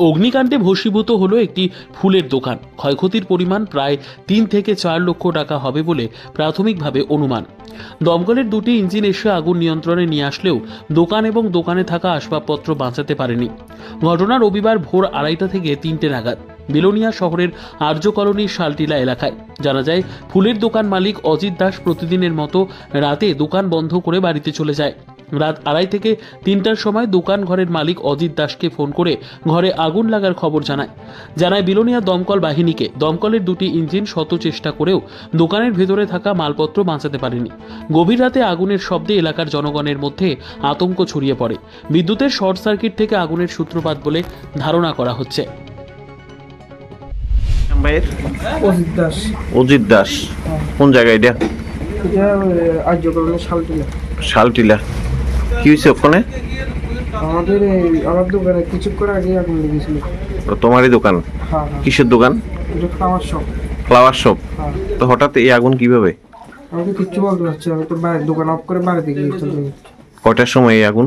অগ্নিকাণ্ডে ভস্মীভূত হলো একটি ফুলের দোকান। ক্ষয়ক্ষতির পরিমাণ প্রায় 3 থেকে 4 লক্ষ টাকা হবে বলে প্রাথমিকভাবে অনুমান। দমকলের দুটি ইঞ্জিন এসে আগুন নিয়ন্ত্রণে নিয়ে আসলেও দোকান এবং দোকানে থাকা আসবাবপত্র বাঁচাতে পারেনি। ঘটনা রবিবার ভোর 2:30 থেকে 3টে নাগাদ বিলোনিয়া শহরের আর্য কলোনির শালটিলা এলাকায়। জানা যায়, ফুলের দোকান মালিক অজিত দাস প্রতিদিনের মতো রাতে দোকান বন্ধ করে বাড়িতে চলে যায়। রাত 2:30 থেকে 3টার সময় দোকান ঘরের মালিক অজিত দাসকে ফোন করে ঘরে আগুন লাগার খবর জানায় বিলোনিয়া দমকল বাহিনীকে। দমকলের দুটি ইঞ্জিন শত চেষ্টা করেও দোকানের ভেতরে থাকা মালপত্র বাঁচাতে পারেনি। গভীর রাতে আগুনের শব্দে এলাকার জনগণের মধ্যে আতঙ্ক ছড়িয়ে পড়ে। বিদ্যুতের শর্ট সার্কিট থেকে আগুনের সূত্রপাত বলে ধারণা করা হচ্ছে। অজিত দাস কোন জায়গায়? এটা শালটিলা। কি হয়েছে ওখানে? আমার দোকানে কিছুক্ষণ আগে আগুন লেগেছিল। তোমারই দোকান? কিসের দোকান? Flower shop. তো হঠাৎ এই আগুন কিভাবে? আমাকে কিচ্ছু বলতে পারছি, আমি তো দোকান অফ করে বাড়িতে গিয়েছিলাম। কটার সময় এই আগুন?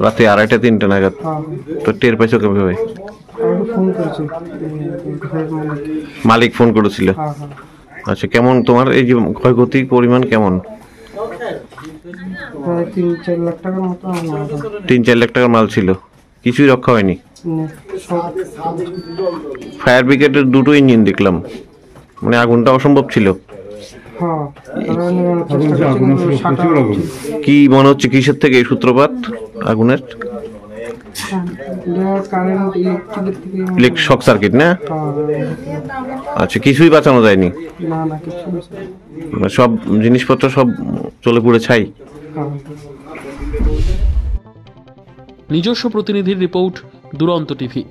রাতে 2:30-3টা নাগাদ। তো টের পাইছো কিভাবে? মালিক ফোন করেছিল। আচ্ছা, কেমন তোমার এই যে ক্ষয়ক্ষতির পরিমাণ কেমন? 3-4 লাখ টাকার মতো। 3-4 লাখ টাকার মাল ছিল, কিছুই রক্ষা হয়নি। ফায়ার ব্রিগেডের দুটো ইঞ্জিন দেখলাম, মানে আগুনটা অসম্ভব ছিল। কি মনে হচ্ছে, কিসের থেকে এই সূত্রপাত আগুনের? শক সার্কিট না? আচ্ছা, কিছুই বাঁচানো যায়নি? সব জিনিসপত্র সব চলে পুড়ে ছাই। নিজস্ব প্রতিনিধির রিপোর্ট, দুরন্ত টিভি।